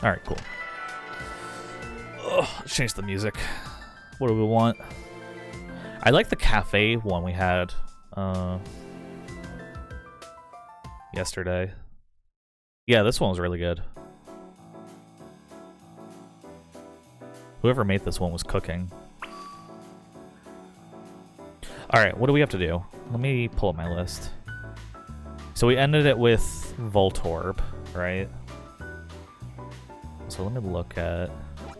Alright, cool. Ugh, let's change the music. What do we want? I like the cafe one we had yesterday. Yeah, this one was really good. Whoever made this one was cooking. Alright, what do we have to do? Let me pull up my list. So we ended it with Voltorb, right? So let me look at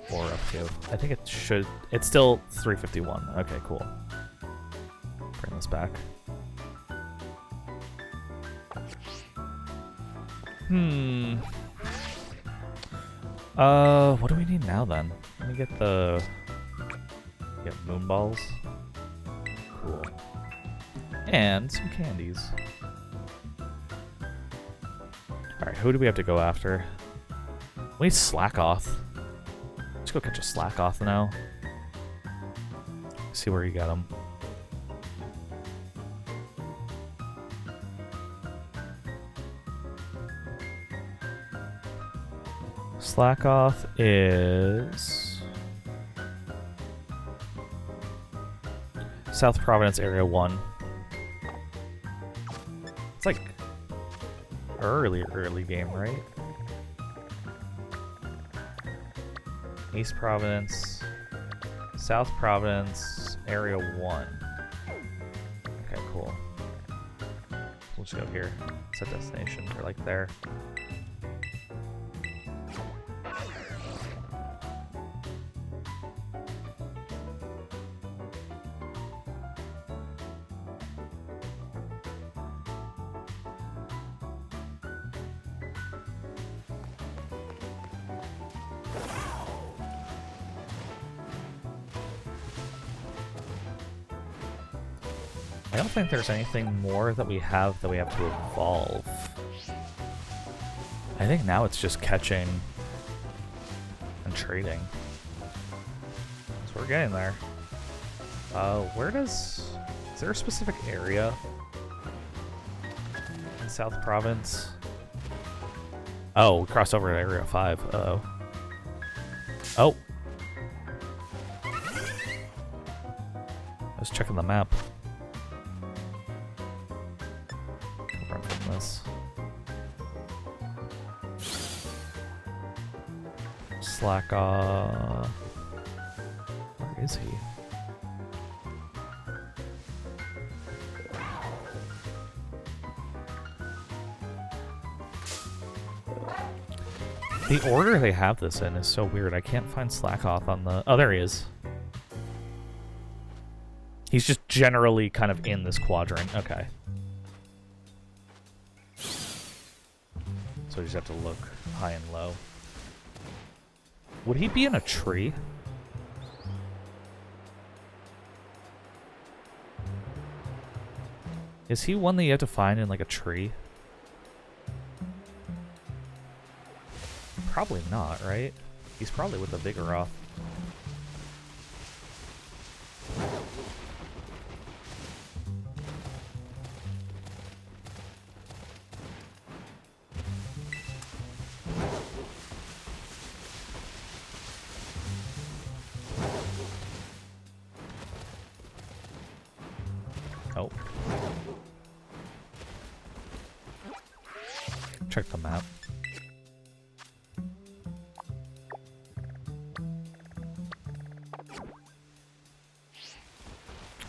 what we're up to. I think it should... It's still 351. Okay, cool. Bring this back. What do we need now then? Let me get the... Get Moonballs. Cool. And some candies. Alright, who do we have to go after? We need Slackoth. Let's go catch a Slackoth now. See where you got him. Slackoth is South Providence Area 1. It's like early game, right? East Providence, South Providence, Area 1. Okay, cool. We'll just go here. Set destination. We're like there. I don't think there's anything more that we have to evolve. I think now it's just catching and trading. So we're getting there. Where does... Is there a specific area in South Province? Oh, we crossed over to Area 5. Uh-oh. Oh! I was checking the map. Run from this. Slackoth. Where is he? The order they have this in is so weird. I can't find Slackoth on the... Oh, there he is. He's just generally kind of in this quadrant. Okay. So we just have to look high and low. Would he be in a tree? Is he one that you have to find in, like, a tree? Probably not, right? He's probably with the Vigoroth. Oh. Check the map.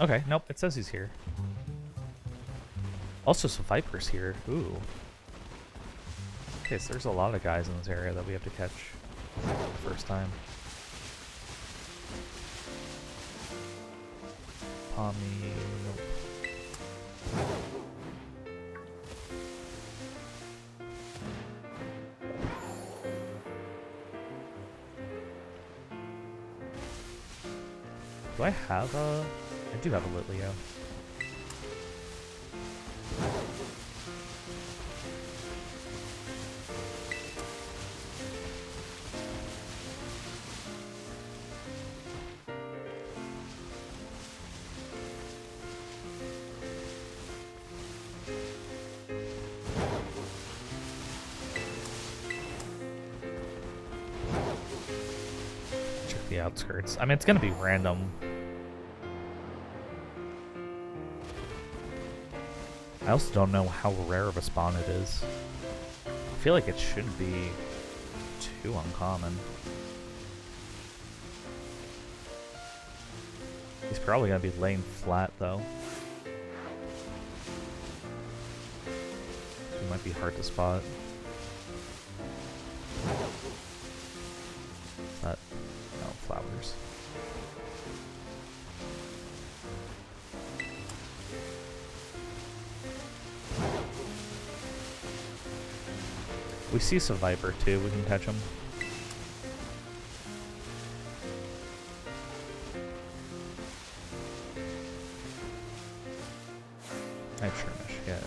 Okay, nope, it says he's here. Also some Vipers here. Ooh. Okay, so there's a lot of guys in this area that we have to catch the first time. Pommy, nope. Do I have a... I do have a Litleo. the outskirts. I mean, it's gonna be random. I also don't know how rare of a spawn it is. I feel like it shouldn't be too uncommon. He's probably gonna be laying flat though. He might be hard to spot. That no flowers. We see some Viper too, we can catch him. I'm sure, yeah.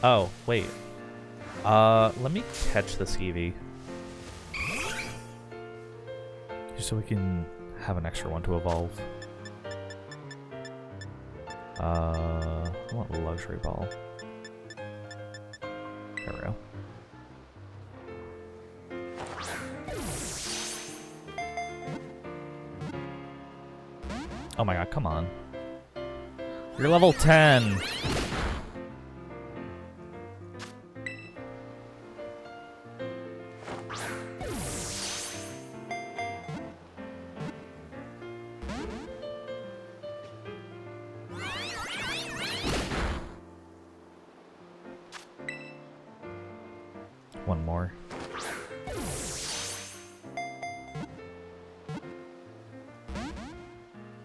Oh, wait. Let me catch this Eevee. Just so we can have an extra one to evolve. I want a luxury ball. There we go. Oh my god, come on. You're level 10! One more.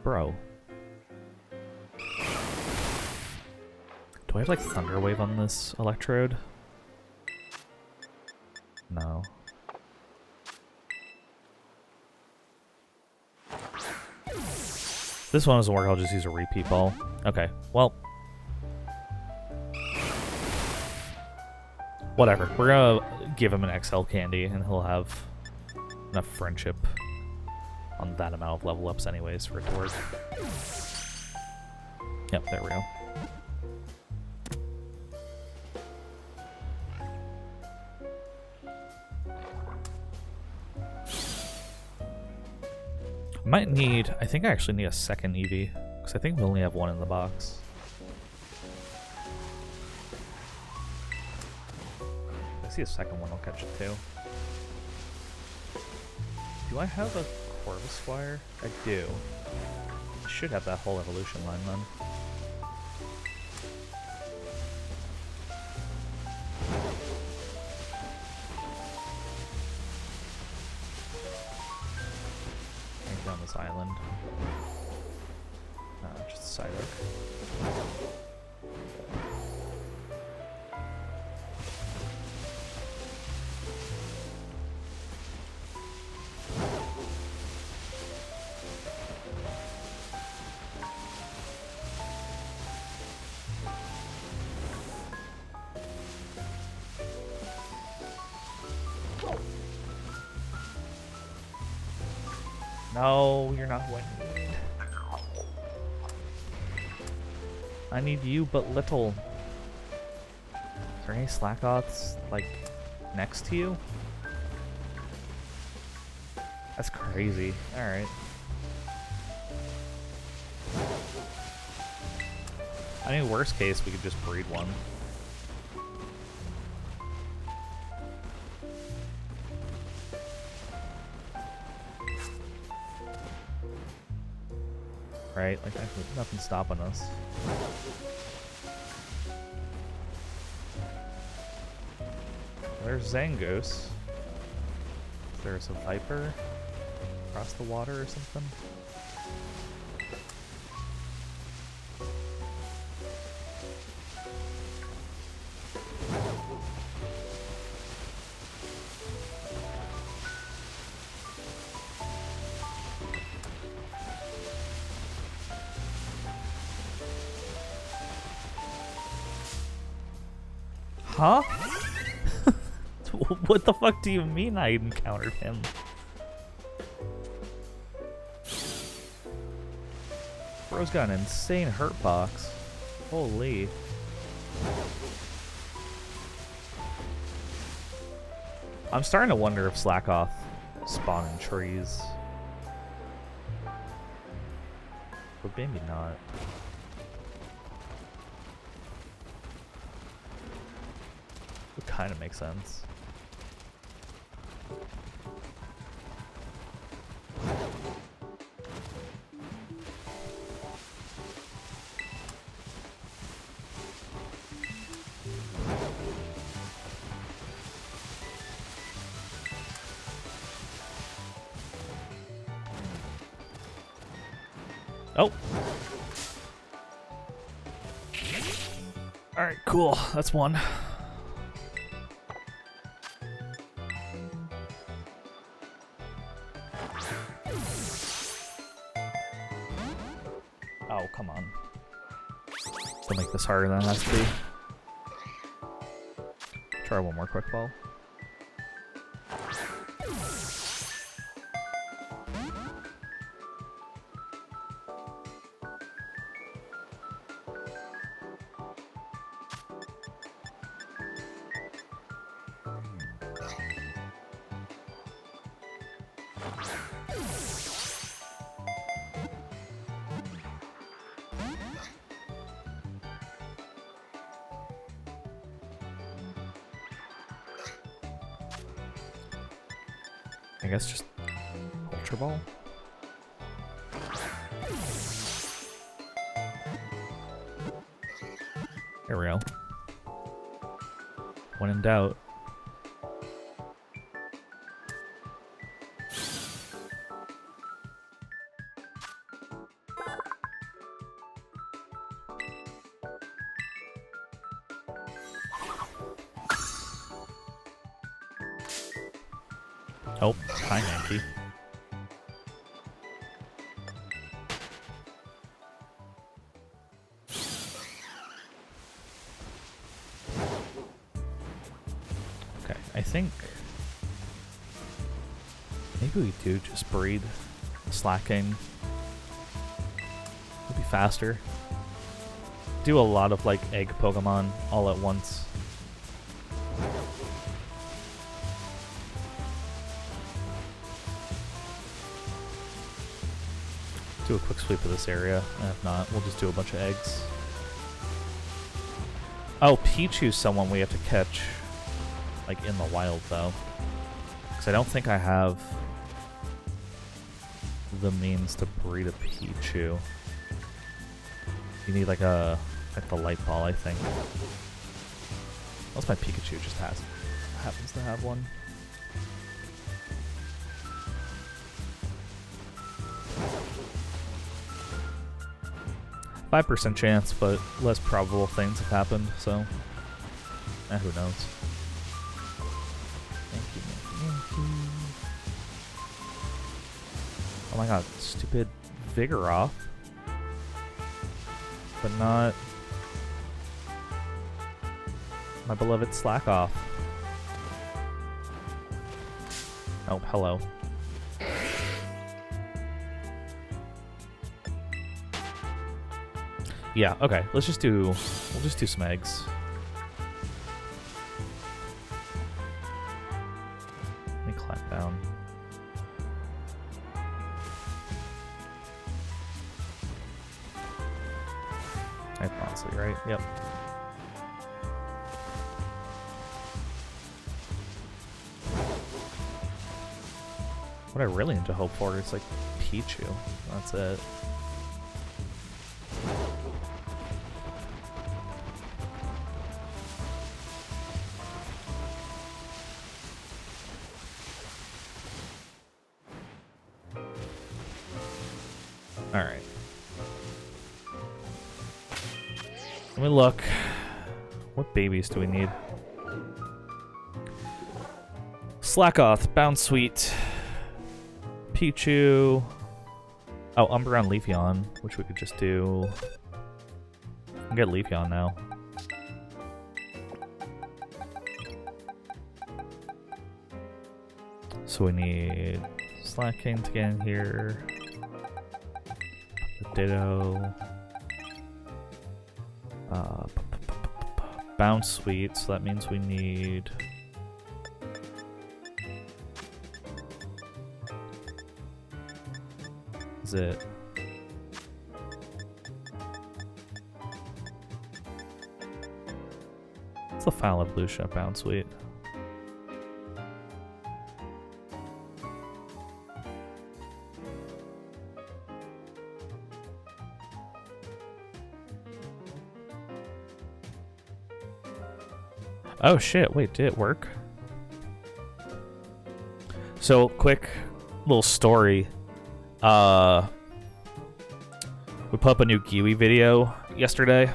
Bro. Do I have like Thunder Wave on this Electrode? No. If this one doesn't work, I'll just use a repeat ball. Okay, well. Whatever. We're gonna give him an XL candy and he'll have enough friendship on that amount of level ups anyways for it to work. Yep, there we go. Might need, I think I actually need a second Eevee, because I think we only have one in the box. If I see a second one, I'll catch it too. Do I have a Corvusquire? I do. I should have that whole evolution line then. On this island. Just a side oak. No, you're not what I need. I need you but little. Is there any Slackoths, like, next to you? That's crazy. Alright. I mean, worst case, we could just breed one. Right? Like, nothing's stopping us. There's Zangoose. There's a Viper across the water or something. Huh? What the fuck do you mean I encountered him? Bro's got an insane hurt box. Holy. I'm starting to wonder if Slackoth spawn in trees. But maybe not. It kind of makes sense. Oh. All right, cool. That's one. Oh, come on. Don't make this harder than it has to be. Try one more quick ball. I guess just Ultra Ball? There we go. When in doubt. Oh, hi, Yankee. Okay, I think maybe we do just breed Slacking. It'll be faster. Do a lot of like egg Pokemon all at once. Do a quick sweep of this area, and if not, we'll just do a bunch of eggs. Oh, Pichu's someone we have to catch, like, in the wild, though. Because I don't think I have the means to breed a Pichu. You need, like, the light ball, I think. Unless my Pikachu just happens to have one. 5% chance, but less probable things have happened, so who knows. Thank you. Oh my god, stupid Vigoroth. But not my beloved Slackoth. Oh, hello. Yeah, okay, we'll just do some eggs. Let me climb down. I'm honestly right, yep. What I really need to hope for is like Pichu. That's it. Alright. Let me look. What babies do we need? Slackoth, Bound Sweet, Pichu. Oh, Umbreon, Leafeon, which we could just do. We can get Leafeon now. So we need Slacking to get in here. Ditto. Bounce Sweet, so that means we need Is it? What's the final evolution of Bound Sweet? Oh shit, wait, did it work? So, quick little story. We put up a new Kiwi video yesterday,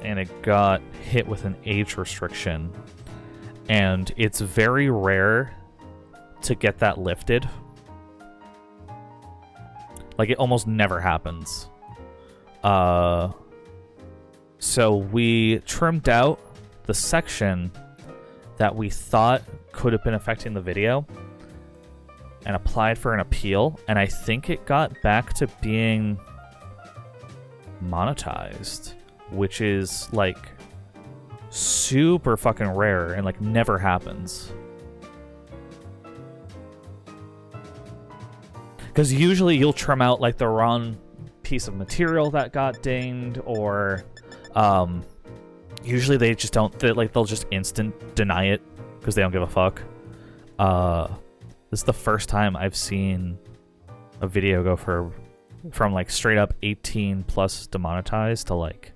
and it got hit with an age restriction. And it's very rare to get that lifted. Like, it almost never happens. So we trimmed out the section that we thought could have been affecting the video and applied for an appeal, and I think it got back to being monetized, which is like super fucking rare and like never happens. Because usually you'll trim out like the wrong piece of material that got dinged, or usually they just don't, they'll just instant deny it because they don't give a fuck. This is the first time I've seen a video go from like straight up 18 plus demonetized to like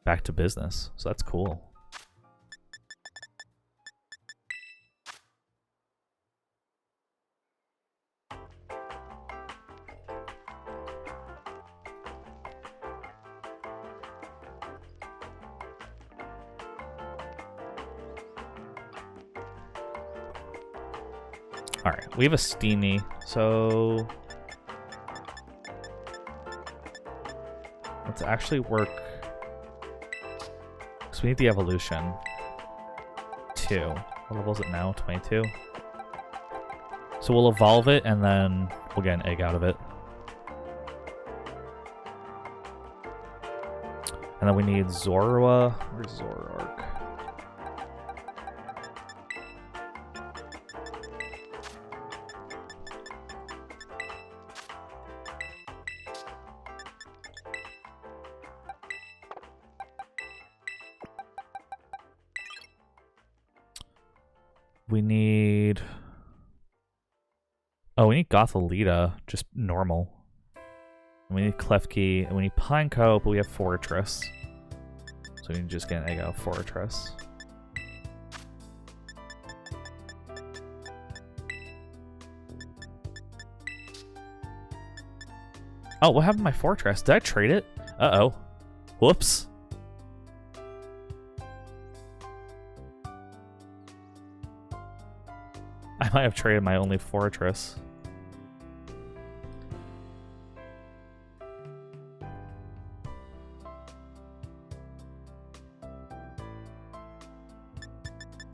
back to business. So that's cool. Alright, we have a Steamy, so let's actually work, because we need the evolution. 2. What level is it now? 22? So we'll evolve it, and then we'll get an egg out of it. And then we need Zorua. Where's Zoroark? We need... Oh, we need Gothorita, just normal. And we need Klefki, and we need Pineco, but we have Fortress. So we can just get an egg out of Fortress. Oh, what happened to my Fortress? Did I trade it? Uh-oh. Whoops. I might have traded my only Fortress.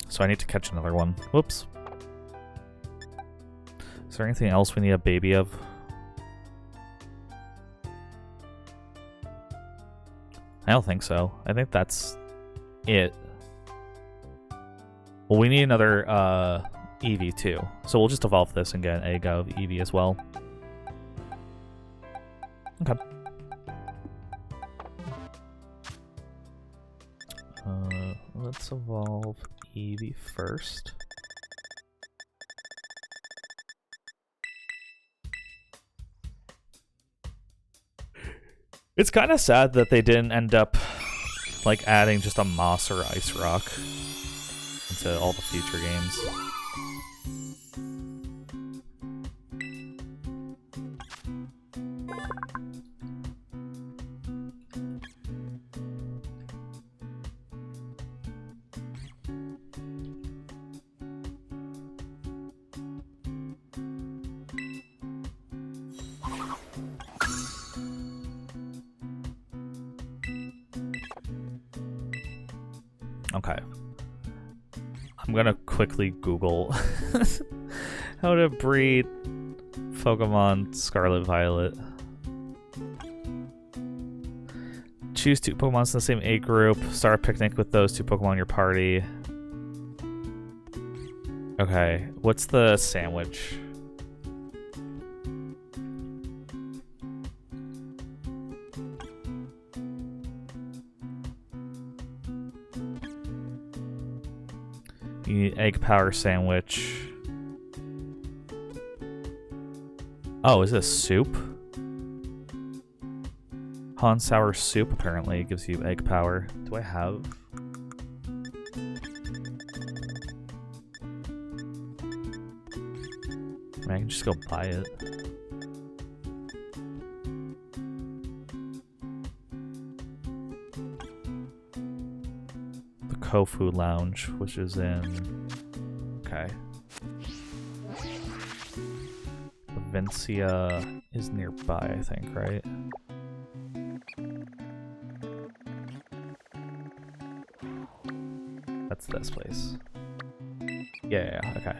So I need to catch another one. Whoops. Is there anything else we need a baby of? I don't think so. I think that's it. Well, we need another Eevee too. So we'll just evolve this and get an egg out of Eevee as well. Okay. Let's evolve Eevee first. It's kind of sad that they didn't end up like adding just a Moss or Ice Rock into all the future games. Okay. I'm gonna quickly Google how to breed Pokemon Scarlet Violet. Choose 2 Pokemon in the same age group. Start a picnic with those 2 Pokemon in your party. Okay, what's the sandwich? You need egg power sandwich. Oh, is this soup? Han sour soup apparently gives you egg power. Do I have? I can just go buy it. The Kofu Lounge, which is in... Okay. Vincia is nearby, I think, right? That's this place. Yeah, okay.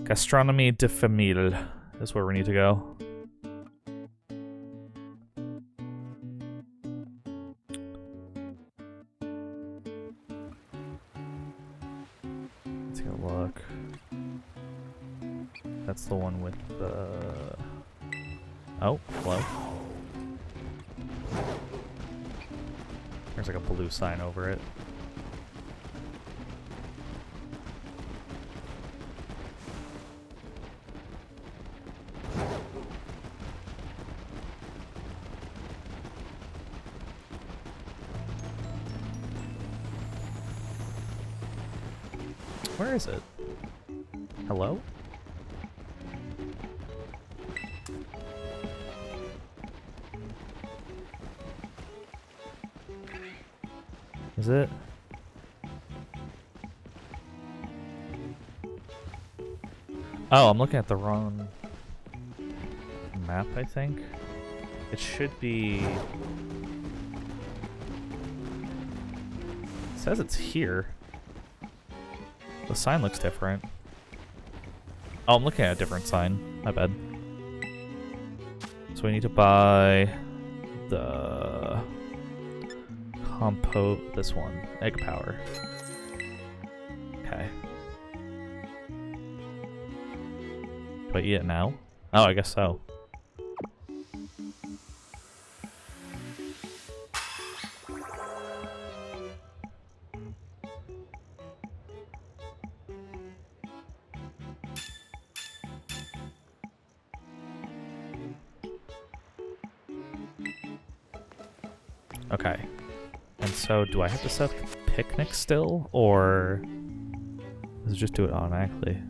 Gastronomie de Famille is where we need to go. Let's take a look. That's the one with the... Oh, hello. There's like a blue sign over it. Where is it? Hello? Is it? Oh, I'm looking at the wrong map, I think. It should be... It says it's here. The sign looks different. Oh, I'm looking at a different sign. My bad. So we need to buy the this one, egg power. Okay. Do I eat it now? Oh, I guess so. Okay. And so, do I have to set up the picnic still, or does it just do it automatically?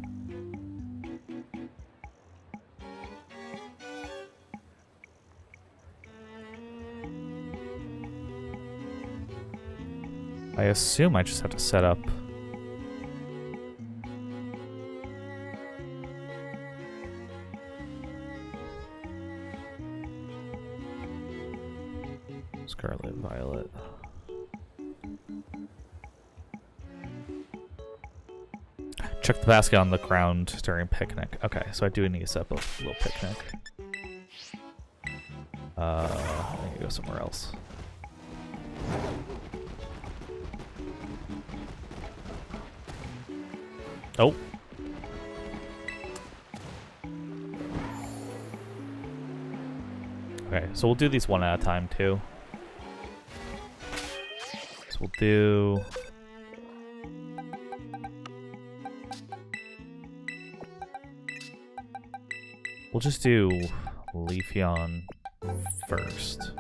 I assume I just have to set up. Scarlet Violet. Check the basket on the ground during picnic. Okay, so I do need to set up a little picnic. I need to go somewhere else. Oh. Okay, so we'll do these one at a time too. So we'll do... We'll just do Leafeon first.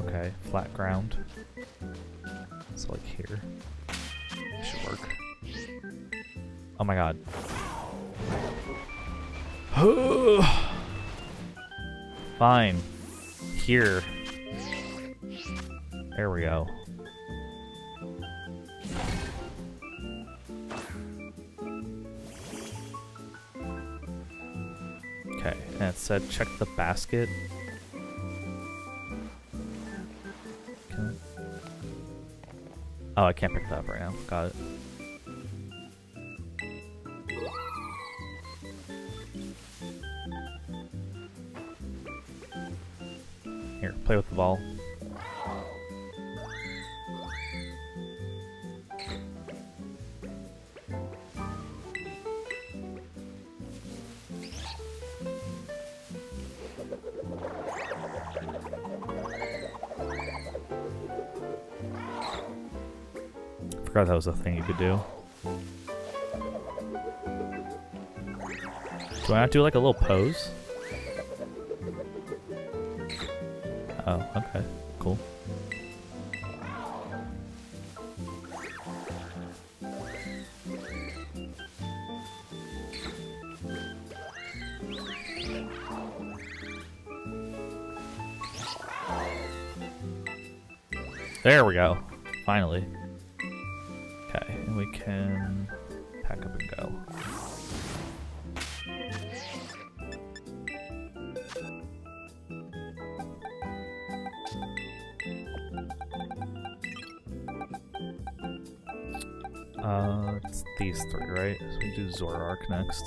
Okay, flat ground. So like here. Should work. Oh my god. Fine. Here. There we go. Okay, and it said check the basket. Oh, I can't pick that up right now. Got it. Here, play with the ball. Forgot that was a thing you could do. Do I have to do like a little pose? Oh, okay. Cool. There we go. Finally. Okay, and we can pack up and go. It's these three, right? So we do Zoroark next.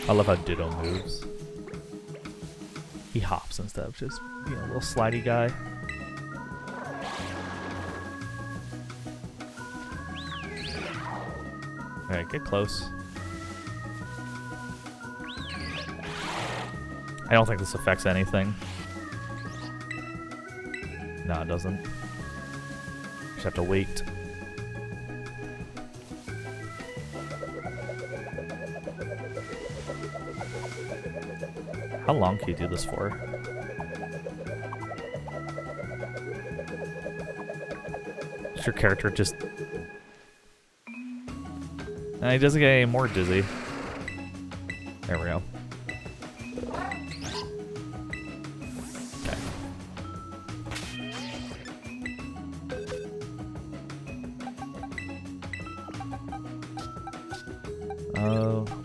I love how Ditto moves. He hops instead of just being a little slidey guy. Alright, get close. I don't think this affects anything. No, it doesn't. Just have to wait. How long can you do this for? Is your character just... And he doesn't get any more dizzy. There we go. Okay.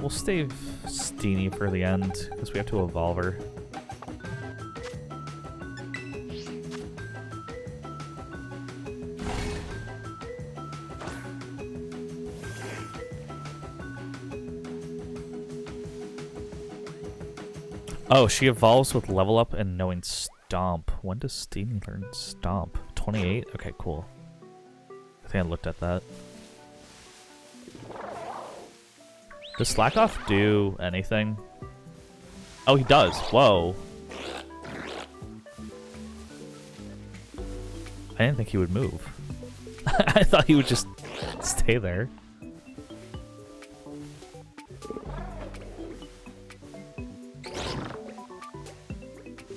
We'll save Steenie for the end, because we have to evolve her. Oh, she evolves with level up and knowing Stomp. When does Steenie learn Stomp? 28? Okay, cool. I think I looked at that. Does Slack Off do anything? Oh, he does. Whoa. I didn't think he would move. I thought he would just stay there.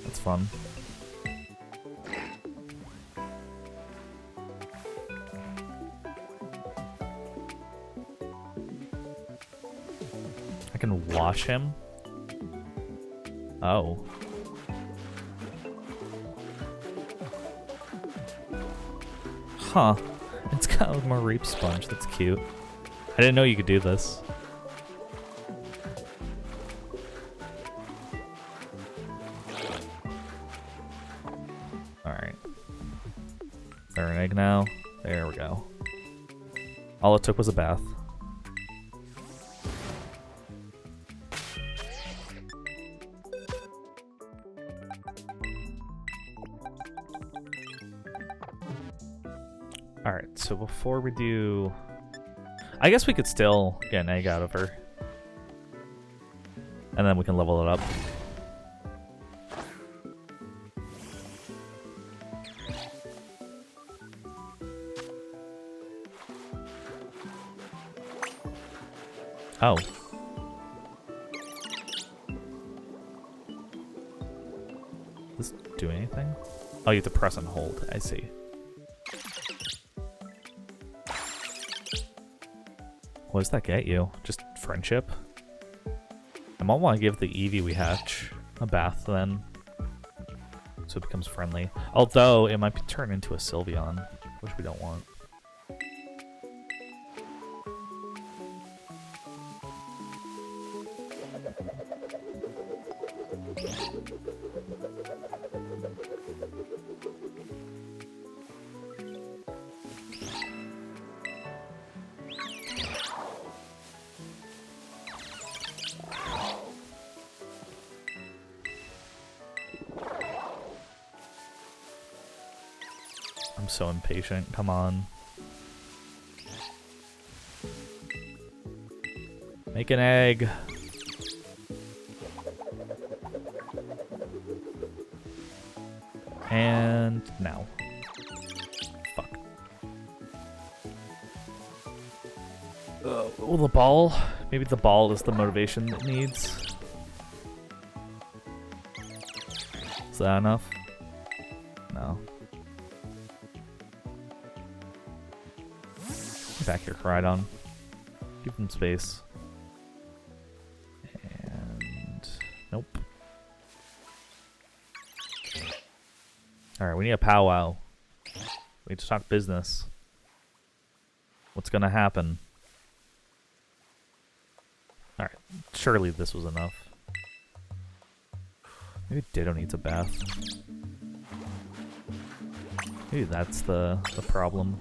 That's fun. I can wash him? Oh. Huh. It's got a more Reap Sponge. That's cute. I didn't know you could do this. Alright. Is there an egg now? There we go. All it took was a bath. Alright, so before we do... I guess we could still get an egg out of her. And then we can level it up. Oh. Does this do anything? Oh, you have to press and hold. I see. What does that get you? Just friendship? I might want to give the Eevee we hatch a bath then, so it becomes friendly. Although, it might be turned into a Sylveon, which we don't want. I'm so impatient. Come on. Make an egg. And now. Fuck. Oh, the ball? Maybe the ball is the motivation it needs. Is that enough? No. Get back here, Koraidon. Give him space. And... nope. Alright, we need a powwow. We need to talk business. What's gonna happen? Alright, surely this was enough. Maybe Ditto needs a bath. Maybe that's the problem.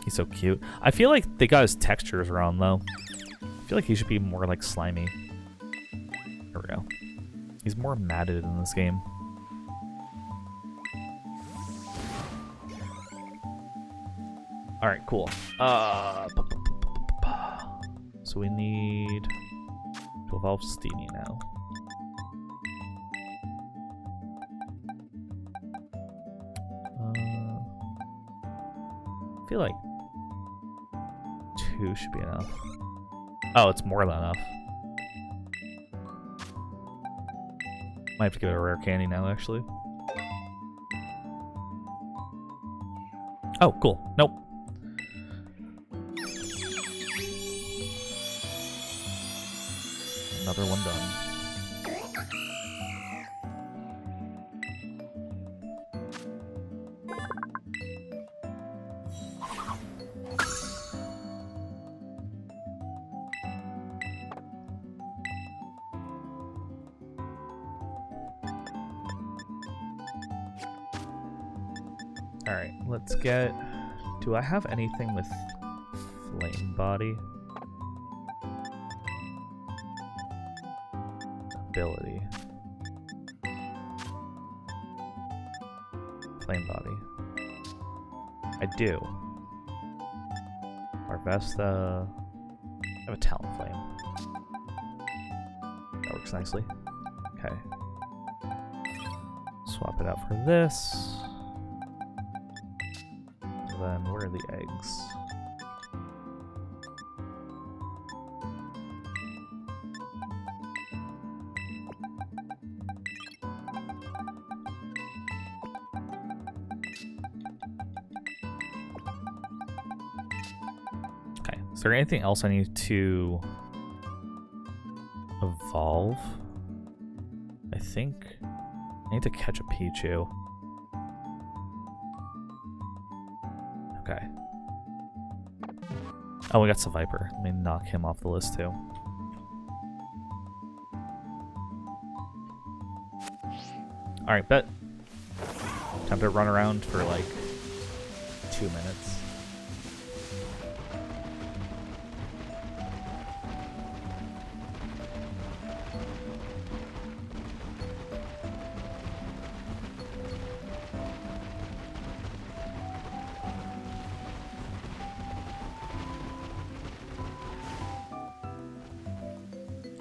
He's so cute. I feel like they got his textures wrong, though. I feel like he should be more, like, slimy. There we go. He's more matted in this game. Alright, cool. So we need to evolve Steamy now. I feel like 2 should be enough. Oh, it's more than enough. Might have to give it a rare candy now, actually. Oh, cool. Nope. Another one done. Alright, let's get... do I have anything with Flame Body? Ability. Flame Body. I do. Arvesta... I have a Talonflame. That works nicely. Okay. Swap it out for this. Then where are the eggs? Okay, is there anything else I need to evolve? I think I need to catch a Pichu. Okay. Oh, we got Seviper. Let me knock him off the list too. Alright, bet. Time to run around for like 2 minutes.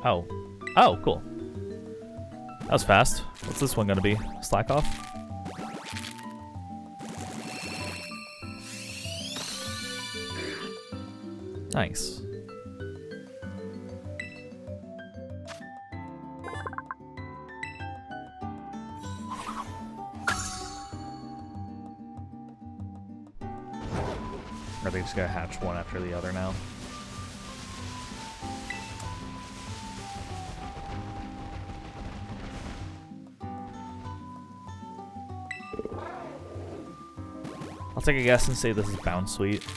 Oh. Oh, cool. That was fast. What's this one gonna be? Slack off? Nice. Or are they just gonna hatch one after the other now? I'll take a guess and say this is Bound Sweet.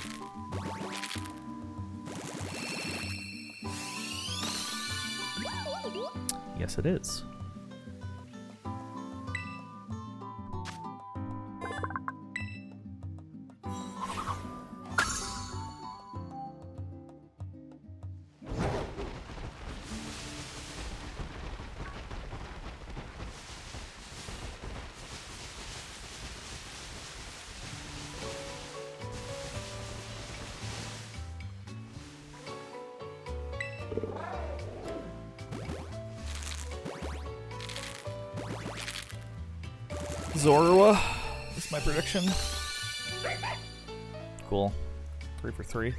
Yes, it is. Zorua is my prediction. Cool. 3 for 3.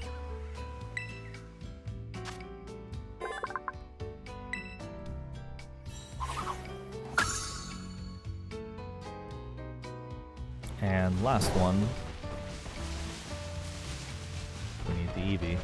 And last one. We need the Eevee.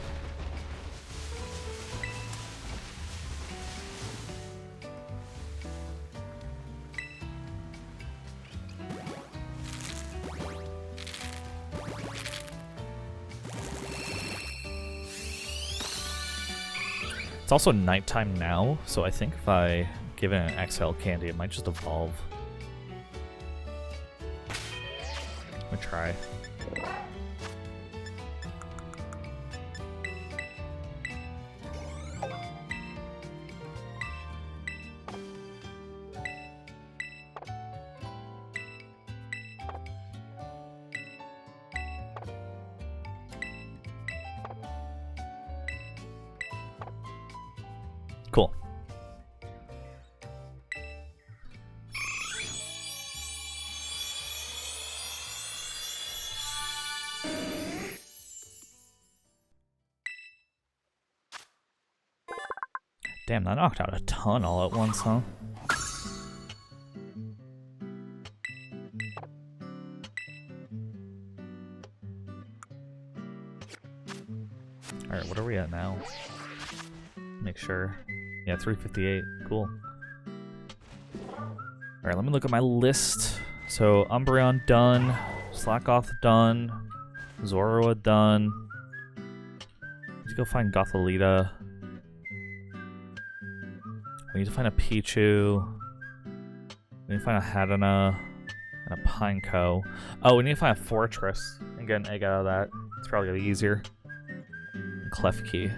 It's also nighttime now, so I think if I give it an XL candy, it might just evolve. Let me try. Cool. Damn, that knocked out a ton all at once, huh? Alright, what are we at now? Make sure. Yeah, 358. Cool. Alright, let me look at my list. So, Umbreon done. Slackoth done. Zorua done. Let's go find Gothorita. We need to find a Pichu. We need to find a Hadana. And a Pineco. Oh, we need to find a Fortress and get an egg out of that. It's probably gonna be easier. And Klefki.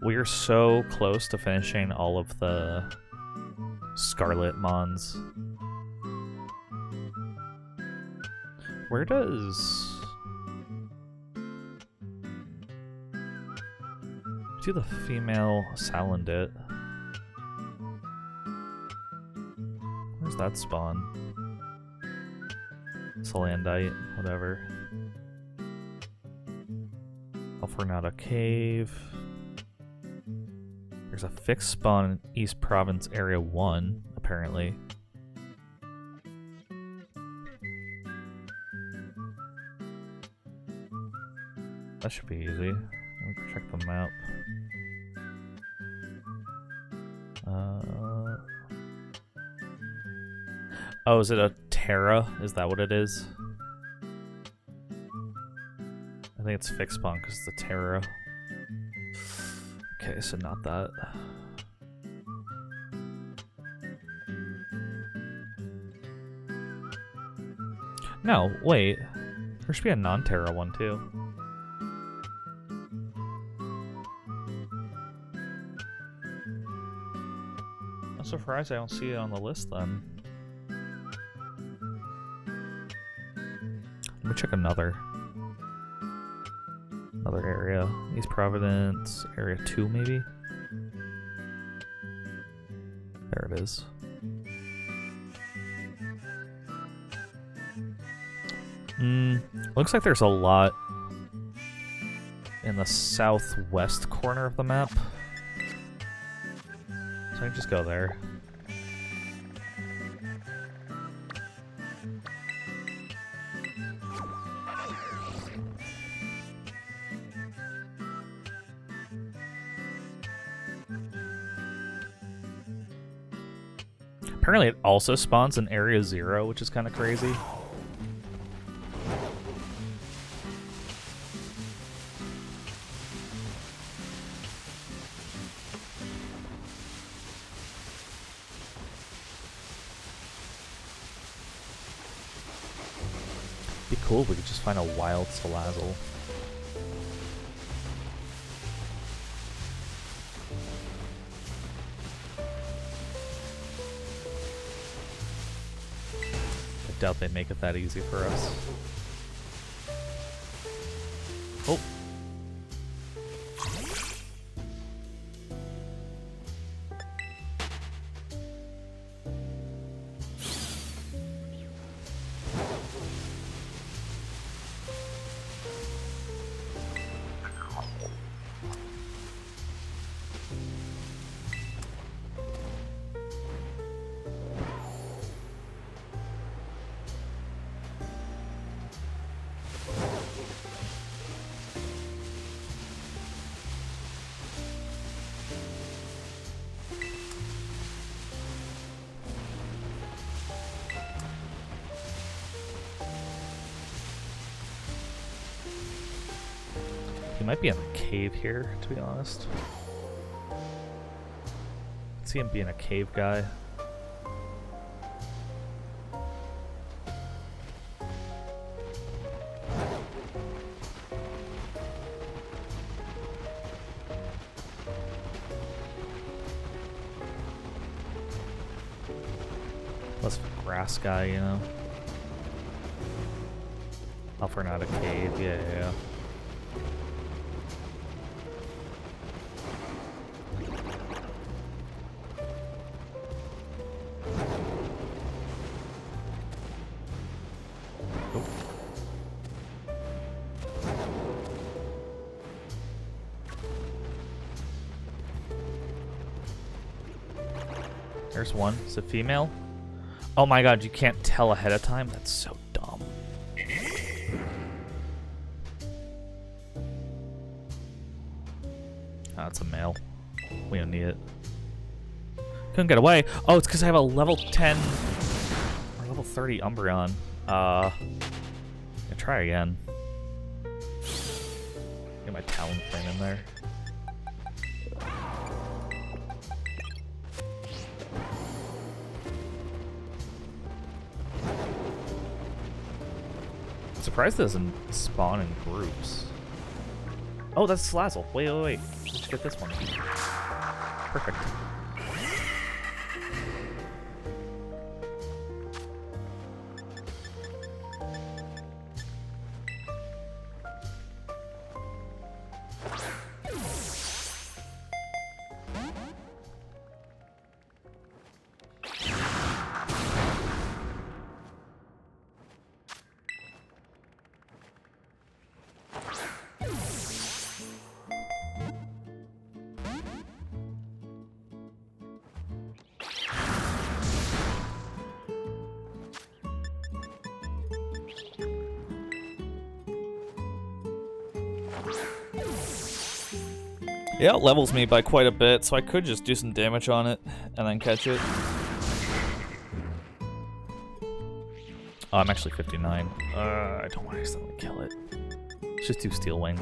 We are so close to finishing all of the Scarlet Mons. Where does... do the female Salandit? Where's that spawn? Salandite, whatever. Alfornata Cave. There's a fixed spawn in East Province Area 1, apparently. That should be easy. Let me check the map. Oh, is it a Terra? Is that what it is? I think it's fixed spawn because it's a Terra. Okay, so not that. No, wait. There should be a non-Terra one too. I'm surprised I don't see it on the list then. Let me check another area. East Providence, Area 2 maybe? There it is. Looks like there's a lot in the southwest corner of the map. So I can just go there. Apparently it also spawns in Area 0, which is kind of crazy. Be cool if we could just find a wild Salazzle. I doubt they make it that easy for us. Oh. He might be in a cave here, to be honest. I see him being a cave guy. Less grass guy, you know? Off or not a cave, yeah. There's one. Is it female? Oh my god, you can't tell ahead of time? That's so dumb. Ah, it's a male. We don't need it. Couldn't get away. Oh, it's because I have a level 10 or level 30 Umbreon. I'll try again. Get my Talonflame in there. Surprised it doesn't spawn in groups. Oh, that's Salazzle. Wait. Let's get this one. Perfect. Yeah, it levels me by quite a bit, so I could just do some damage on it and then catch it. Oh, I'm actually 59. I don't want to accidentally kill it. Let's just do Steel Wing.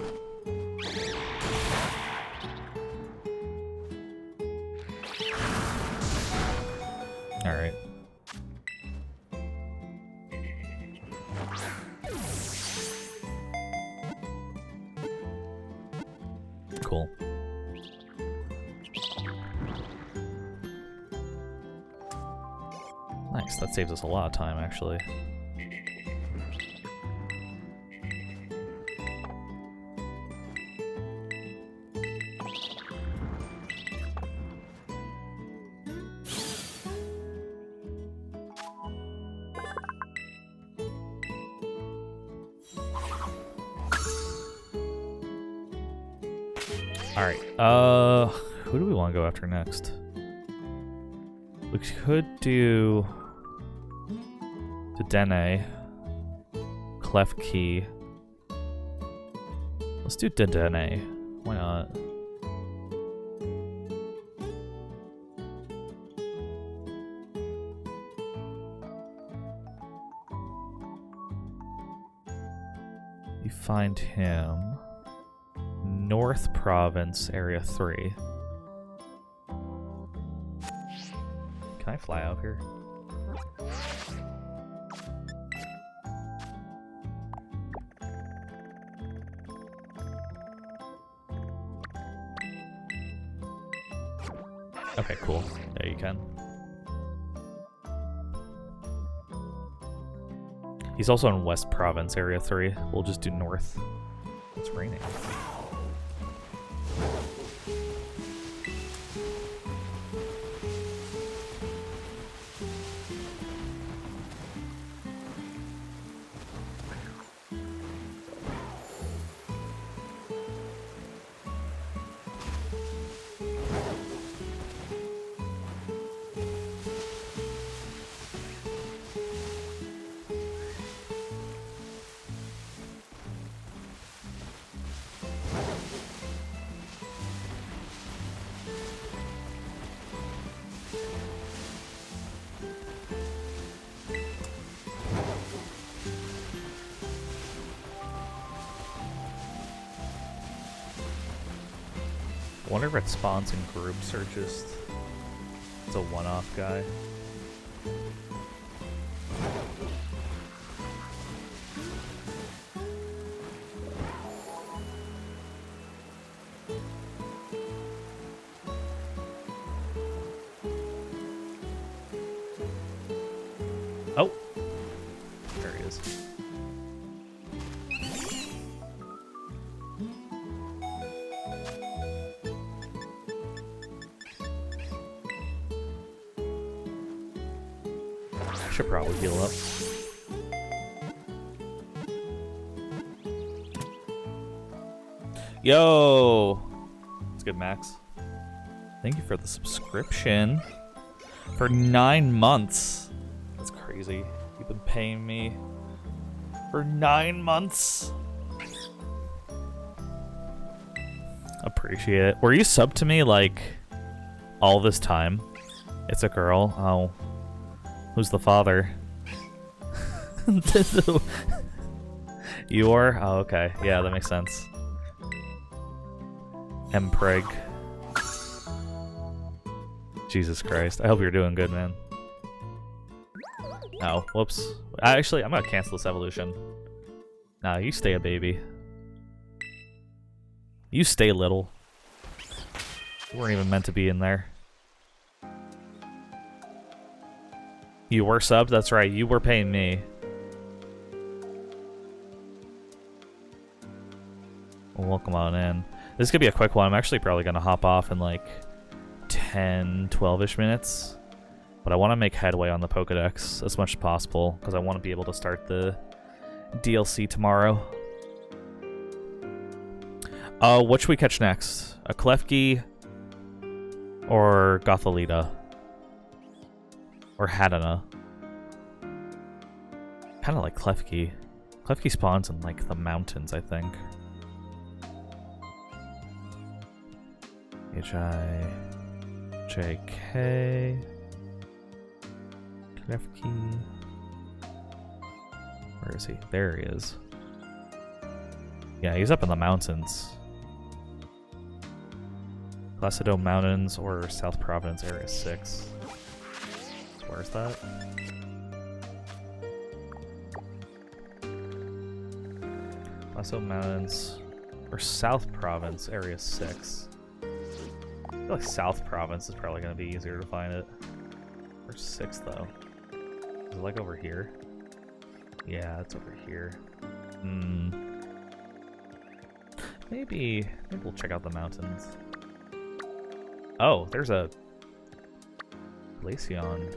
Alright. Cool. Nice, that saves us a lot of time, actually. Alright, who do we want to go after next? We could do Dedenne, Klefki. Let's do Dedenne. Why not? You find him North Province, Area 3. Can I fly out here? Okay, cool. Yeah, you can. He's also in West Province, Area 3. We'll just do North. It's raining. I wonder if it spawns in groups or just it's a one-off guy. Oh! There he is. Should probably heal up. Yo! It's good, Max. Thank you for the subscription. For 9 months. That's crazy. You've been paying me for 9 months. Appreciate it. Were you subbed to me, like, all this time? It's a girl. Oh. Who's the father? You are? Oh, okay. Yeah, that makes sense. Mpreg. Jesus Christ. I hope you're doing good, man. Oh, whoops. Actually, I'm gonna cancel this evolution. Nah, you stay a baby. You stay little. You weren't even meant to be in there. You were subbed? That's right, you were paying me. Well, welcome on in. This could be a quick one. I'm actually probably going to hop off in like 10, 12-ish minutes. But I want to make headway on the Pokedex as much as possible, because I want to be able to start the DLC tomorrow. What should we catch next? A Klefki or Gothalita? Or Hadana. Kind of like Klefki. Klefki spawns in like the mountains, I think. H-I-J-K. Klefki. Where is he? There he is. Yeah, he's up in the mountains. Placido Mountains or South Province Area 6. So where's that? Placido Mountains or South Province Area 6. I feel like South Province is probably going to be easier to find it. Where's 6 though? Is it like over here? Yeah, it's over here. Maybe we'll check out the mountains. Oh, there's a Glaceon.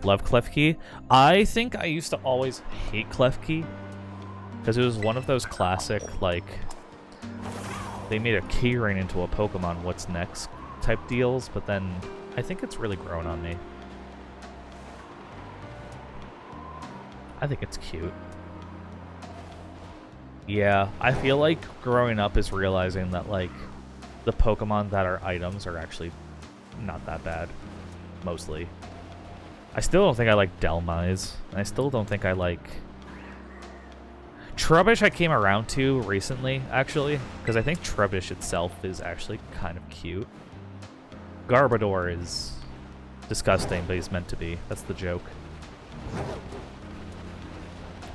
Love Klefki. I think I used to always hate Klefki because it was one of those classic, like, they made a keyring into a Pokemon what's next type deals, but then I think it's really grown on me. I think it's cute. Yeah, I feel like growing up is realizing that, like, the Pokemon that are items are actually not that bad, mostly. I still don't think I like Delmise. And I still don't think I like... Trubbish I came around to recently, actually, because I think Trubbish itself is actually kind of cute. Garbodor is disgusting, but he's meant to be. That's the joke.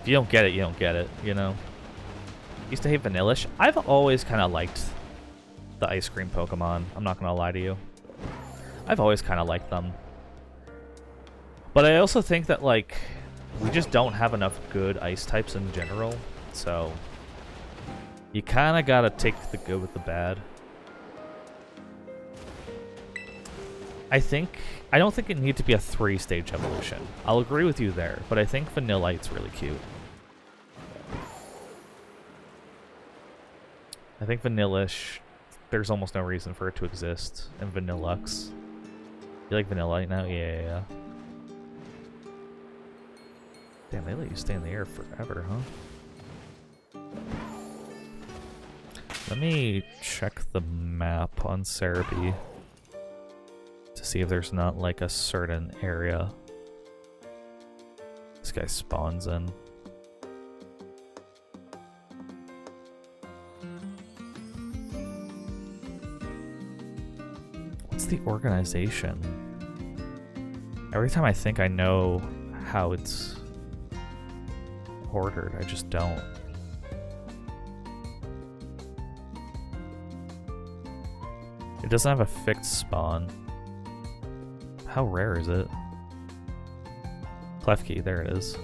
If you don't get it, you don't get it, you know? Used to hate Vanillish. I've always kind of liked the ice cream Pokemon. I'm not going to lie to you. I've always kind of liked them. But I also think that, like, we just don't have enough good ice types in general. So, you kind of got to take the good with the bad. I don't think it needs to be a 3-stage evolution. I'll agree with you there, but I think Vanillite's really cute. I think Vanillish, there's almost no reason for it to exist. And Vanillux. You like Vanillite now? Yeah. Damn, they let you stay in the air forever, huh? Let me check the map on Cerebi to see if there's not, like, a certain area this guy spawns in. What's the organization? Every time I think I know how it's ordered, I just don't. It doesn't have a fixed spawn. How rare is it? Klefki, there it is.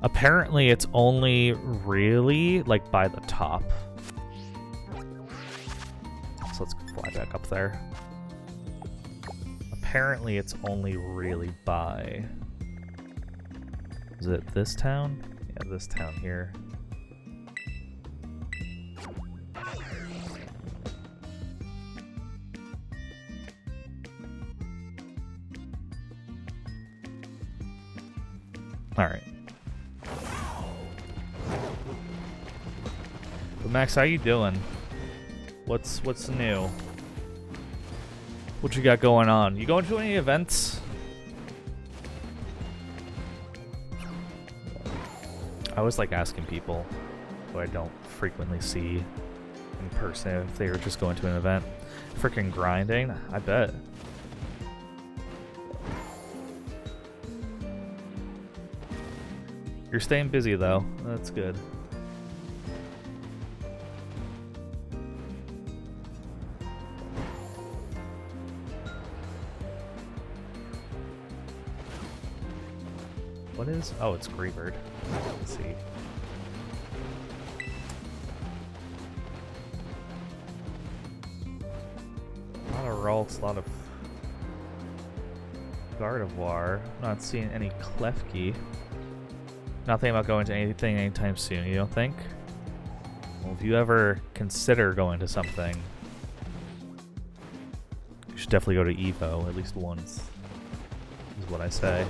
Apparently it's only really, like, by the top. So let's fly back up there. Apparently it's only really by... Is it this town? Yeah, this town here. Alright. But Max, how you doing? What's new? What you got going on? You going to any events? I always like asking people who I don't frequently see in person if they were just going to an event. Freaking grinding, I bet. You're staying busy though, that's good. What is? Oh, it's Greebird. Let's see. A lot of Ralts, a lot of Gardevoir. Not seeing any Klefki. Not thinking about going to anything anytime soon, you don't think? Well, if you ever consider going to something, you should definitely go to EVO at least once, is what I say.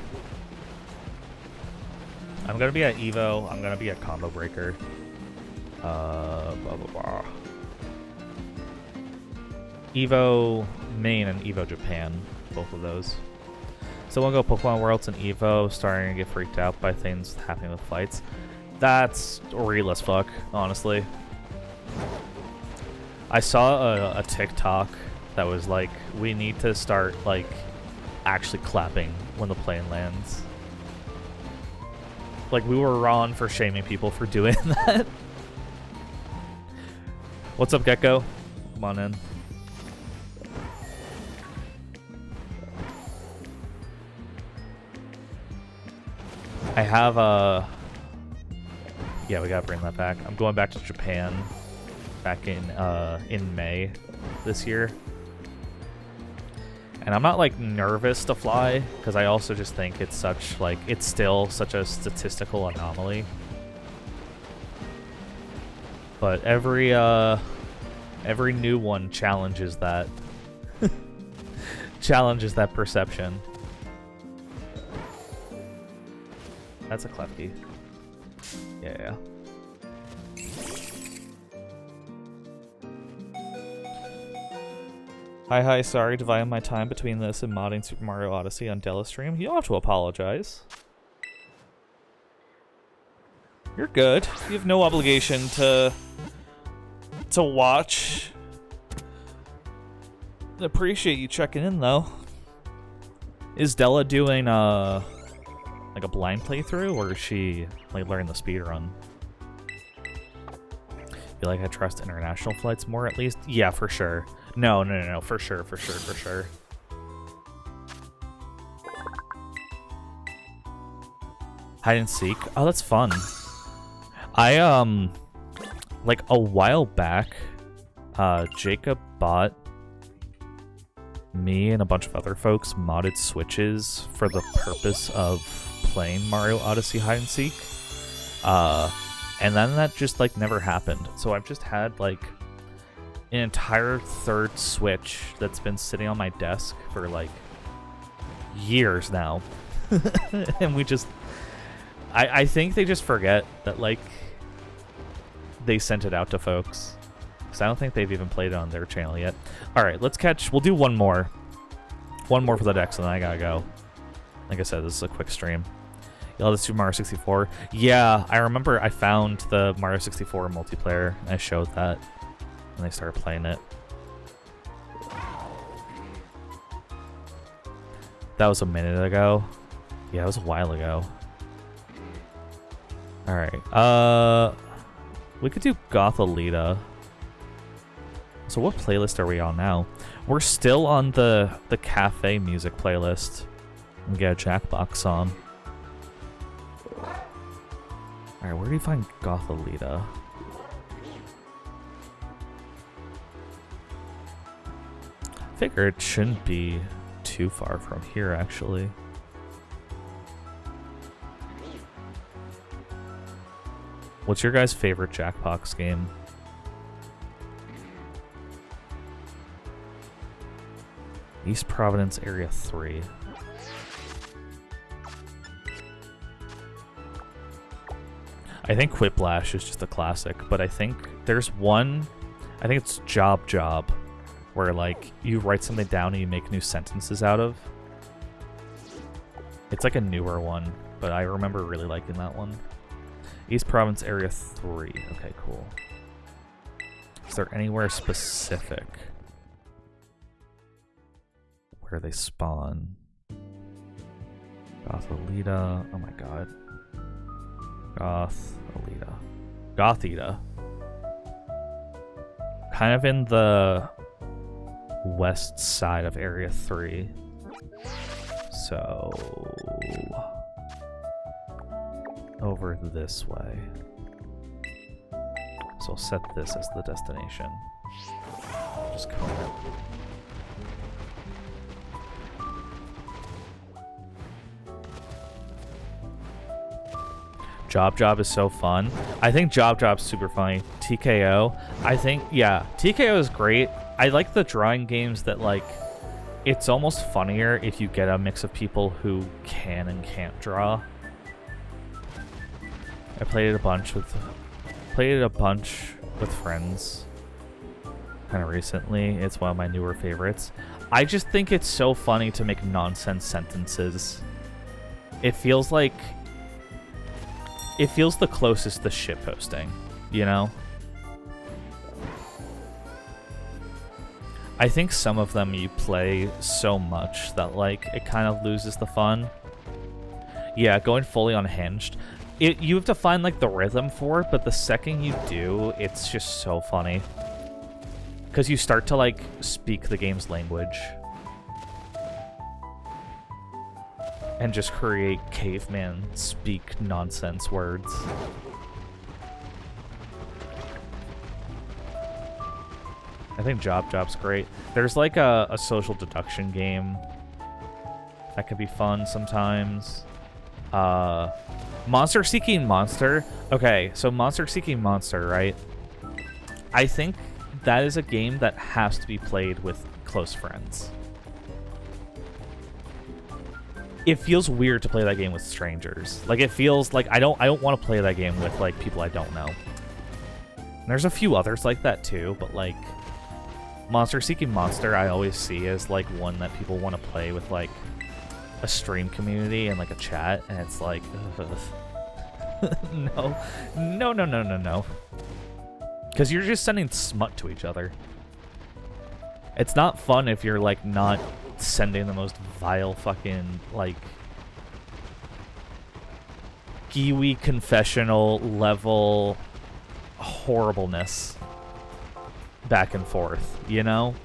I'm gonna be at EVO, I'm gonna be at Combo Breaker. Blah, blah, blah. EVO Maine and EVO Japan, both of those. So we'll go Pokemon Worlds and EVO, starting to get freaked out by things happening with fights. That's real as fuck, honestly. I saw a TikTok that was like, we need to start, like, actually clapping when the plane lands. Like, we were wrong for shaming people for doing that. What's up, Gecko? Come on in. I have a... Yeah, we gotta bring that back. I'm going back to Japan back in May this year. And I'm not, like, nervous to fly, because I also just think it's such, like, it's still such a statistical anomaly. But every new one challenges that. Challenges that perception. That's a Klefki. Yeah. Hi, sorry, dividing my time between this and modding Super Mario Odyssey on Della stream. You don't have to apologize. You're good. You have no obligation to watch. I appreciate you checking in, though. Is Della doing, like a blind playthrough, or is she, like, learning the speedrun? Feel like I trust international flights more, at least? Yeah, for sure. No, for sure. Hide and seek? Oh, that's fun. I, like, a while back, Jacob bought me and a bunch of other folks modded Switches for the purpose of playing Mario Odyssey hide and seek. And then that just, like, never happened. So I've just had, like, an entire third Switch that's been sitting on my desk for, like, years now. And we just... I think they just forget that, like, they sent it out to folks. Because I don't think they've even played it on their channel yet. Alright, let's catch... We'll do one more. One more for the decks, and then I gotta go. Like I said, this is a quick stream. Y'all did Super Mario 64? Yeah, I remember I found the Mario 64 multiplayer, and I showed that, and they started playing it. That was a minute ago. Yeah, it was a while ago. Alright, we could do Gothalita. So what playlist are we on now? We're still on the cafe music playlist. We get a Jackbox song. Alright, where do you find Gothalita? I figure it shouldn't be too far from here, actually. What's your guys' favorite Jackbox game? East Providence Area 3. I think Quiplash is just a classic, but I think there's one, I think it's Job, where, like, you write something down and you make new sentences out of. It's like a newer one, but I remember really liking that one. East Province Area 3. Okay, cool. Is there anywhere specific where they spawn? Gothalita. Oh my god. Gothita. Kind of in the west side of Area 3. So... over this way. So I'll set this as the destination. Just come out. Job is so fun. I think Job's super funny. TKO, I think, yeah, TKO is great. I like the drawing games that, like, it's almost funnier if you get a mix of people who can and can't draw. I played it a bunch with friends kind of recently. It's one of my newer favorites. I just think it's so funny to make nonsense sentences. It feels the closest to shitposting, you know? I think some of them you play so much that, like, it kind of loses the fun. Yeah, going fully unhinged. You have to find, like, the rhythm for it, but the second you do, it's just so funny. Because you start to, like, speak the game's language. And just create caveman speak nonsense words. I think Job's great. There's, like, a social deduction game that could be fun sometimes. Monster Seeking Monster. Okay, so Monster Seeking Monster, right? I think that is a game that has to be played with close friends. It feels weird to play that game with strangers. Like, it feels like I don't want to play that game with, like, people I don't know. And there's a few others like that too, but, like, Monster Seeking Monster I always see as like one that people want to play with like a stream community and like a chat, and it's like, no. Because you're just sending smut to each other. It's not fun if you're like not sending the most vile fucking like Kiwi confessional level horribleness back and forth, you know?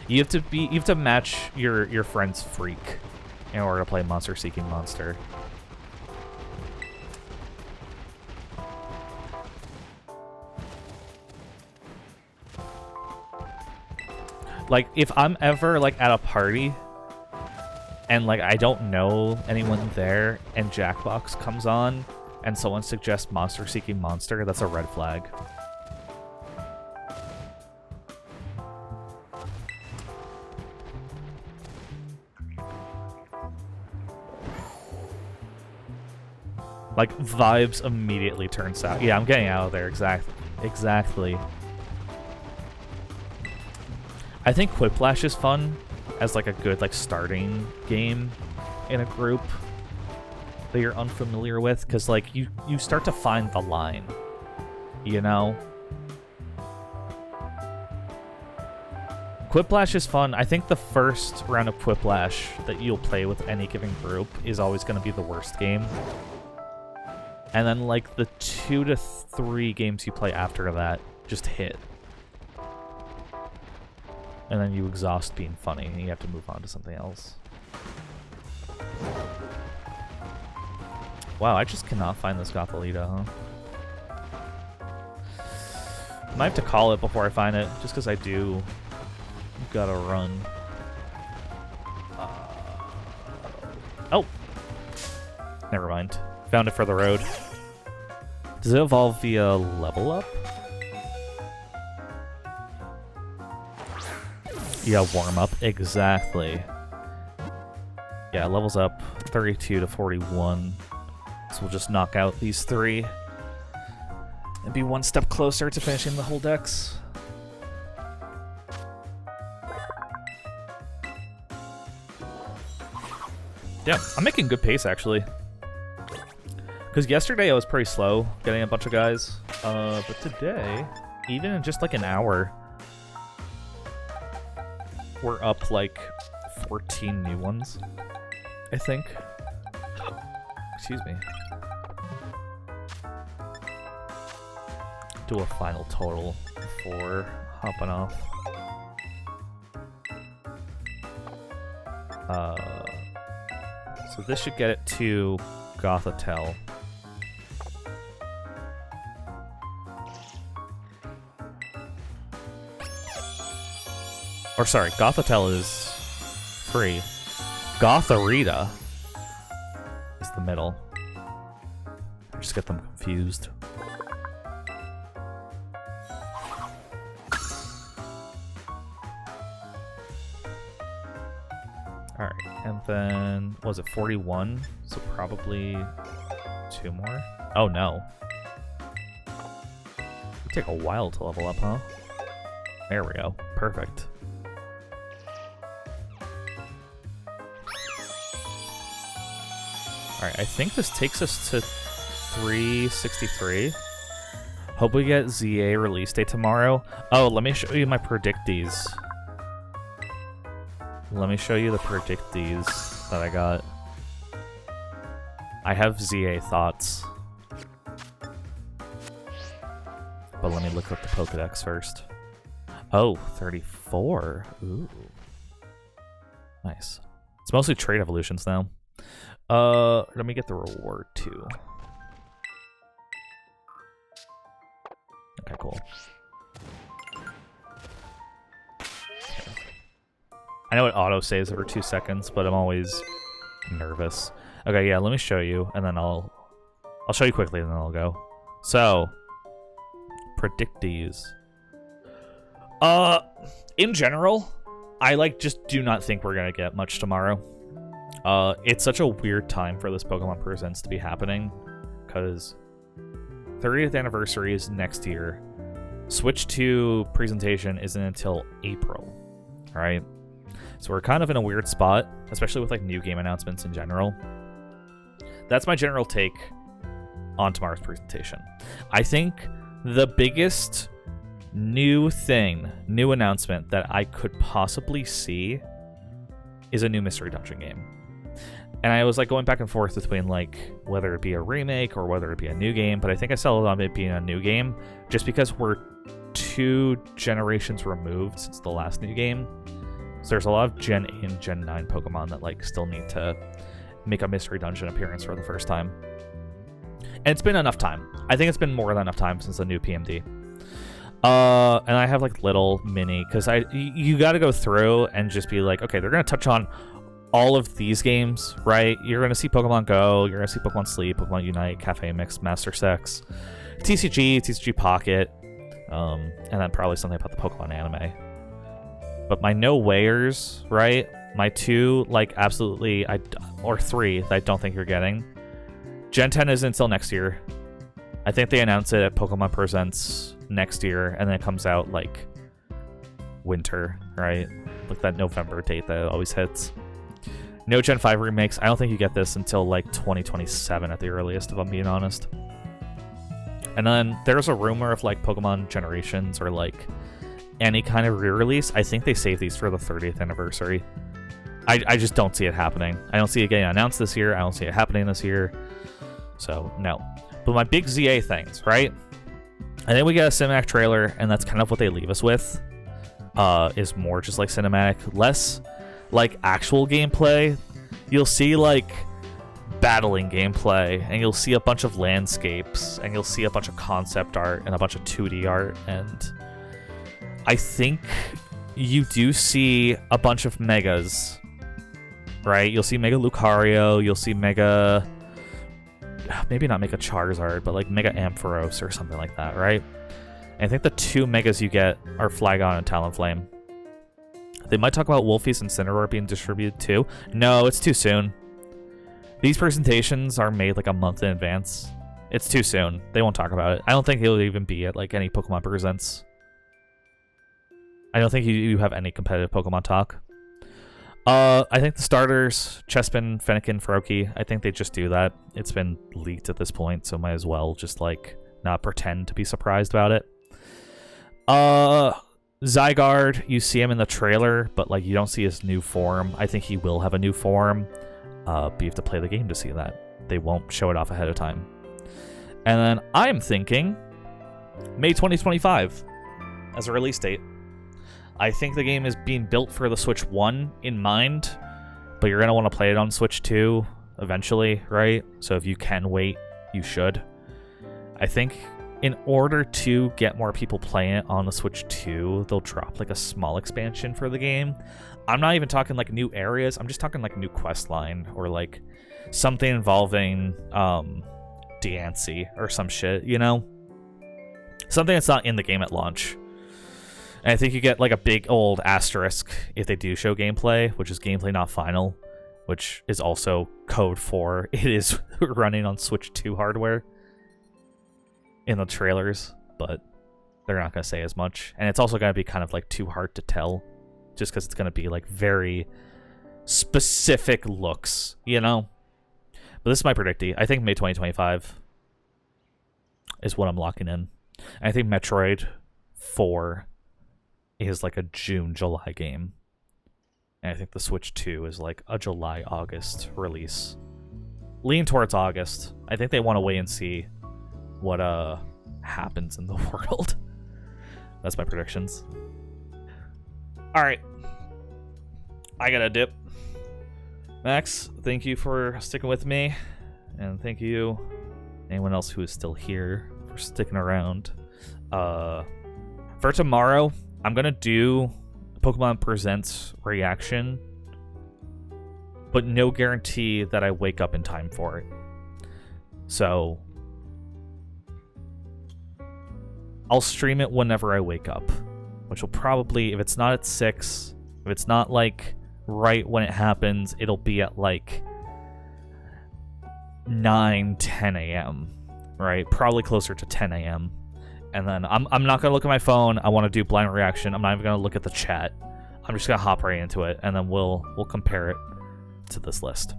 You have to match your friend's freak in order to play Monster Seeking Monster. Like, if I'm ever like at a party and like I don't know anyone there and Jackbox comes on and someone suggests Monster Seeking Monster, that's a red flag. Like, vibes immediately turn south. Yeah, I'm getting out of there. Exactly. I think Quiplash is fun as like a good like starting game in a group that you're unfamiliar with, because like you start to find the line, you know? Quiplash is fun. I think the first round of Quiplash that you'll play with any given group is always going to be the worst game. And then, like, the 2 to 3 games you play after that just hit. And then you exhaust being funny, and you have to move on to something else. Wow, I just cannot find this Gothalita, huh? Might have to call it before I find it, just because I do gotta run. Oh! Never mind. Found it for the road. Does it evolve via level up? Yeah, warm up. Exactly. Yeah, levels up 32 to 41. So we'll just knock out these 3 and be one step closer to finishing the whole dex. Yeah, I'm making good pace, actually. Because yesterday I was pretty slow getting a bunch of guys. But today, even in just like an hour, we're up like 14 new ones, I think. Excuse me. Do a final total before hopping off. So this should get it to Gothitelle. Or sorry, Gothitelle is 3. Gotharita is the middle. I just get them confused. Alright, and then, what was it, 41? So probably 2 more? Oh no. It'd take a while to level up, huh? There we go. Perfect. Alright, I think this takes us to 363. Hope we get ZA release day tomorrow. Oh, let me show you my predictees. Let me show you the predictees that I got. I have ZA thoughts. But let me look up the Pokedex first. Oh, 34. Ooh. Nice. It's mostly trait evolutions now. Let me get the reward too. Okay, cool. I know it auto-saves every 2 seconds, but I'm always nervous. Okay, yeah, let me show you, and then I'll show you quickly, and then I'll go. So, predictees. In general, I just do not think we're gonna get much tomorrow. It's such a weird time for this Pokemon Presents to be happening, because 30th anniversary is next year. Switch 2 presentation isn't until April, right? So we're kind of in a weird spot, especially with like new game announcements in general. That's my general take on tomorrow's presentation. I think the biggest new announcement that I could possibly see is a new Mystery Dungeon game. And I was like going back and forth between like whether it be a remake or whether it be a new game, but I think I settled on it being a new game just because we're 2 generations removed since the last new game. So there's a lot of Gen 8 and Gen 9 Pokemon that like still need to make a Mystery Dungeon appearance for the first time. And it's been enough time. I think it's been more than enough time since the new PMD. And I have like little mini, because you got to go through and just be like, okay, they're going to touch on all of these games, right? You're going to see Pokemon Go, you're going to see Pokemon Sleep, Pokemon Unite, Cafe Mix, Master Sex, TCG Pocket, and then probably something about the Pokemon anime. But my no wayers, right? My 2, like absolutely, or 3 that I don't think you're getting. Gen 10 isn't until next year. I think they announce it at Pokemon Presents next year, and then it comes out like winter, right? Like that November date that it always hits. No Gen 5 remakes. I don't think you get this until like 2027 at the earliest, if I'm being honest. And then there's a rumor of like Pokemon Generations or like any kind of re-release. I think they save these for the 30th anniversary. I just don't see it happening. I don't see it getting announced this year. I don't see it happening this year. So, no. But my big ZA things, right? I think we get a cinematic trailer, and that's kind of what they leave us with. Is more just like cinematic, less like actual gameplay. You'll see like battling gameplay, and you'll see a bunch of landscapes, and you'll see a bunch of concept art and a bunch of 2D art, and I think you do see a bunch of megas, right? You'll see Mega Lucario, you'll see Mega, maybe not Mega Charizard, but like Mega Ampharos or something like that, right? And I think the 2 megas you get are Flygon and Talonflame. They might talk about Wolfie's and Incineroar being distributed too. No, it's too soon. These presentations are made like a month in advance. It's too soon. They won't talk about it. I don't think he'll even be at like any Pokemon Presents. I don't think you have any competitive Pokemon talk. I think the starters, Chespin, Fennekin, Froakie, I think they just do that. It's been leaked at this point, so might as well just like not pretend to be surprised about it. Zygarde, you see him in the trailer, but like you don't see his new form. I think he will have a new form. But you have to play the game to see that. They won't show it off ahead of time. And then I'm thinking May 2025 as a release date. I think the game is being built for the Switch 1 in mind, but you're going to want to play it on Switch 2 eventually, right? So if you can wait, you should. I think in order to get more people playing it on the Switch 2, they'll drop like a small expansion for the game. I'm not even talking like new areas. I'm just talking like new quest line or like something involving Diancie or some shit, you know? Something that's not in the game at launch. And I think you get like a big old asterisk if they do show gameplay, which is gameplay not final, which is also code for it is running on Switch 2 hardware in the trailers, but they're not going to say as much. And it's also going to be kind of like too hard to tell just because it's going to be like very specific looks, you know? But this is my predictee. I think May 2025 is what I'm locking in. And I think Metroid 4 is like a June-July game. And I think the Switch 2 is like a July-August release. Lean towards August. I think they want to wait and see what happens in the world. That's my predictions. Alright. I gotta dip. Max, thank you for sticking with me. And thank you, anyone else who is still here, for sticking around. For tomorrow, I'm gonna do Pokemon Presents reaction, but no guarantee that I wake up in time for it. So I'll stream it whenever I wake up, which will probably, if it's not at 6, if it's not like right when it happens, it'll be at like 9, 10 a.m., right? Probably closer to 10 a.m. and then I'm not gonna look at my phone. I want to do blind reaction. I'm not even gonna look at the chat. I'm just gonna hop right into it, and then we'll compare it to this list.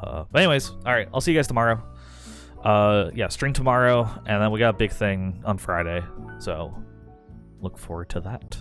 But anyways, all right, I'll see you guys tomorrow. Yeah, stream tomorrow, and then we got a big thing on Friday, so look forward to that.